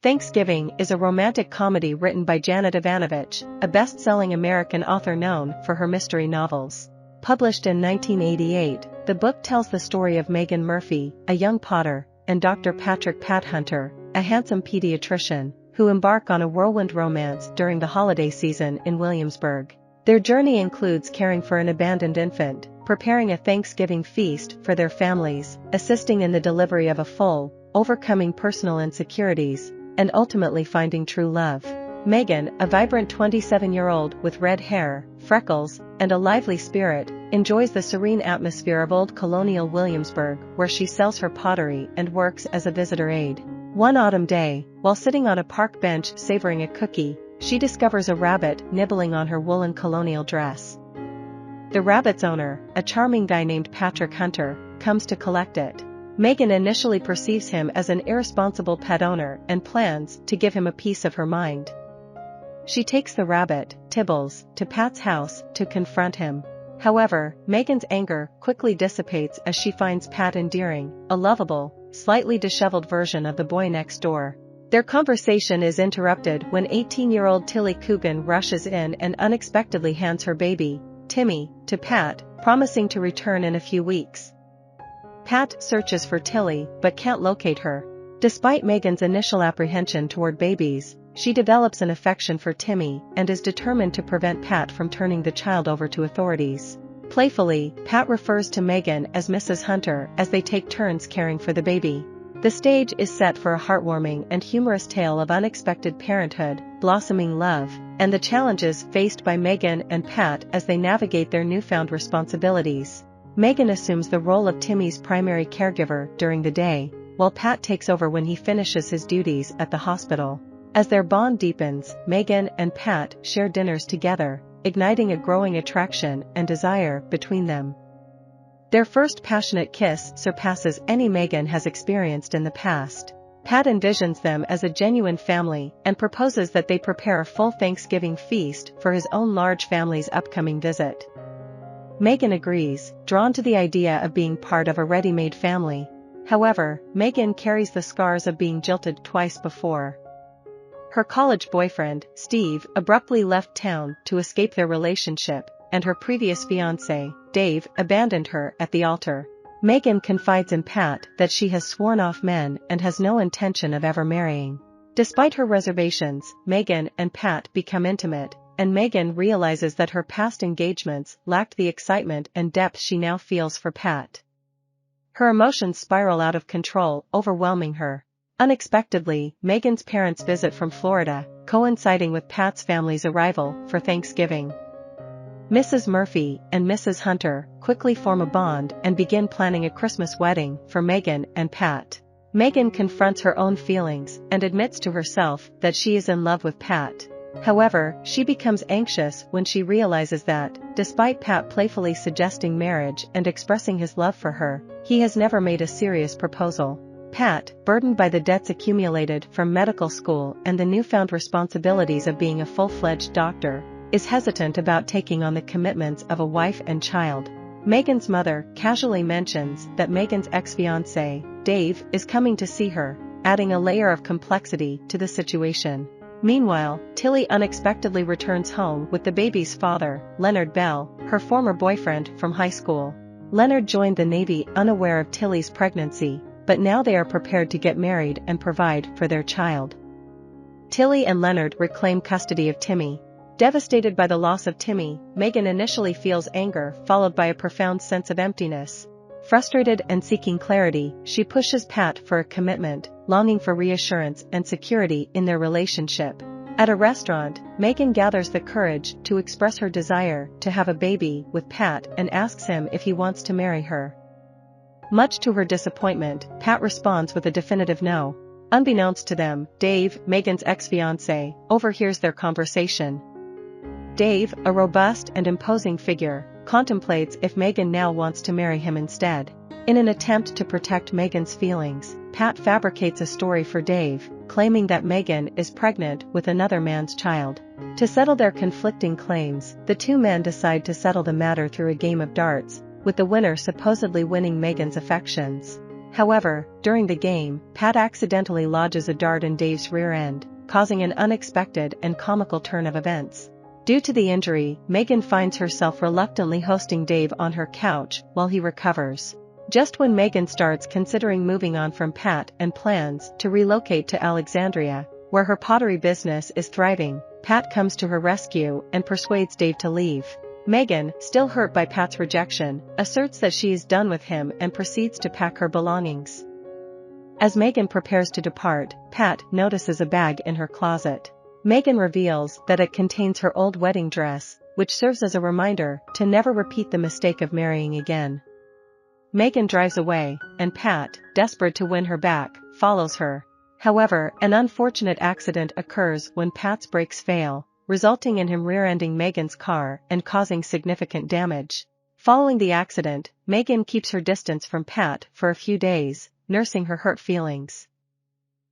Thanksgiving is a romantic comedy written by Janet Evanovich, a best-selling American author known for her mystery novels. Published in 1988, the book tells the story of Megan Murphy, a young potter, and Dr. Patrick "Pat" Hunter, a handsome pediatrician, who embark on a whirlwind romance during the holiday season in Williamsburg. Their journey includes caring for an abandoned infant, preparing a Thanksgiving feast for their families, assisting in the delivery of a foal, overcoming personal insecurities, and ultimately finding true love. Megan, a vibrant 27-year-old with red hair, freckles, and a lively spirit, enjoys the serene atmosphere of old Colonial Williamsburg, where she sells her pottery and works as a visitor aide. One autumn day, while sitting on a park bench savoring a cookie, she discovers a rabbit nibbling on her woolen colonial dress. The rabbit's owner, a charming guy named Patrick Hunter, comes to collect it. Megan initially perceives him as an irresponsible pet owner and plans to give him a piece of her mind. She takes the rabbit, Tibbles, to Pat's house to confront him. However, Megan's anger quickly dissipates as she finds Pat endearing, a lovable, slightly disheveled version of the boy next door. Their conversation is interrupted when 18-year-old Tilly Coogan rushes in and unexpectedly hands her baby, Timmy, to Pat, promising to return in a few weeks. Pat searches for Tilly but can't locate her. Despite Megan's initial apprehension toward babies, she develops an affection for Timmy and is determined to prevent Pat from turning the child over to authorities. Playfully, Pat refers to Megan as Mrs. Hunter as they take turns caring for the baby. The stage is set for a heartwarming and humorous tale of unexpected parenthood, blossoming love, and the challenges faced by Megan and Pat as they navigate their newfound responsibilities. Megan assumes the role of Timmy's primary caregiver during the day, while Pat takes over when he finishes his duties at the hospital. As their bond deepens, Megan and Pat share dinners together, igniting a growing attraction and desire between them. Their first passionate kiss surpasses any Megan has experienced in the past. Pat envisions them as a genuine family and proposes that they prepare a full Thanksgiving feast for his own large family's upcoming visit. Megan agrees, drawn to the idea of being part of a ready-made family. However, Megan carries the scars of being jilted twice before. Her college boyfriend, Steve, abruptly left town to escape their relationship, and her previous fiancé, Dave, abandoned her at the altar. Megan confides in Pat that she has sworn off men and has no intention of ever marrying. Despite her reservations, Megan and Pat become intimate, and Megan realizes that her past engagements lacked the excitement and depth she now feels for Pat. Her emotions spiral out of control, overwhelming her. Unexpectedly, Megan's parents visit from Florida, coinciding with Pat's family's arrival for Thanksgiving. Mrs. Murphy and Mrs. Hunter quickly form a bond and begin planning a Christmas wedding for Megan and Pat. Megan confronts her own feelings and admits to herself that she is in love with Pat. However, she becomes anxious when she realizes that, despite Pat playfully suggesting marriage and expressing his love for her, he has never made a serious proposal. Pat, burdened by the debts accumulated from medical school and the newfound responsibilities of being a full-fledged doctor, is hesitant about taking on the commitments of a wife and child. Megan's mother casually mentions that Megan's ex-fiancé, Dave, is coming to see her, adding a layer of complexity to the situation. Meanwhile, Tilly unexpectedly returns home with the baby's father, Leonard Bell, her former boyfriend from high school. Leonard joined the Navy unaware of Tilly's pregnancy, but now they are prepared to get married and provide for their child. Tilly and Leonard reclaim custody of Timmy. Devastated by the loss of Timmy, Megan initially feels anger followed by a profound sense of emptiness. Frustrated and seeking clarity, she pushes Pat for a commitment, longing for reassurance and security in their relationship. At a restaurant, Megan gathers the courage to express her desire to have a baby with Pat and asks him if he wants to marry her. Much to her disappointment, Pat responds with a definitive no. Unbeknownst to them, Dave, Megan's ex-fiancé, overhears their conversation. Dave, a robust and imposing figure, contemplates if Megan now wants to marry him instead. In an attempt to protect Megan's feelings, Pat fabricates a story for Dave, claiming that Megan is pregnant with another man's child. To settle their conflicting claims, the two men decide to settle the matter through a game of darts, with the winner supposedly winning Megan's affections. However, during the game, Pat accidentally lodges a dart in Dave's rear end, causing an unexpected and comical turn of events. Due to the injury, Megan finds herself reluctantly hosting Dave on her couch while he recovers. Just when Megan starts considering moving on from Pat and plans to relocate to Alexandria, where her pottery business is thriving, Pat comes to her rescue and persuades Dave to leave. Megan, still hurt by Pat's rejection, asserts that she is done with him and proceeds to pack her belongings. As Megan prepares to depart, Pat notices a bag in her closet. Megan reveals that it contains her old wedding dress, which serves as a reminder to never repeat the mistake of marrying again. Megan drives away, and Pat, desperate to win her back, follows her. However, an unfortunate accident occurs when Pat's brakes fail, resulting in him rear-ending Megan's car and causing significant damage. Following the accident, Megan keeps her distance from Pat for a few days, nursing her hurt feelings.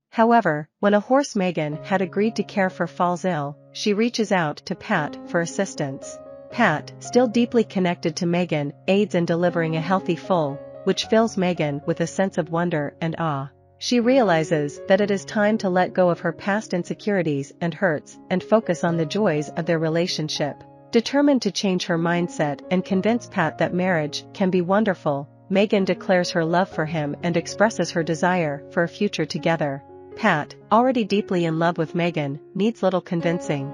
However, when a horse Megan had agreed to care for falls ill, she reaches out to Pat for assistance. Pat, still deeply connected to Megan, aids in delivering a healthy foal, which fills Megan with a sense of wonder and awe. She realizes that it is time to let go of her past insecurities and hurts and focus on the joys of their relationship. Determined to change her mindset and convince Pat that marriage can be wonderful, Megan declares her love for him and expresses her desire for a future together. Pat, already deeply in love with Megan, needs little convincing.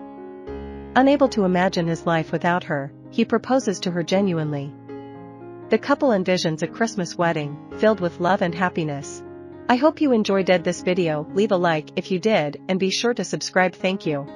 Unable to imagine his life without her, he proposes to her genuinely. The couple envisions a Christmas wedding, filled with love and happiness. I hope you enjoyed this video. Leave a like if you did and be sure to subscribe. Thank you.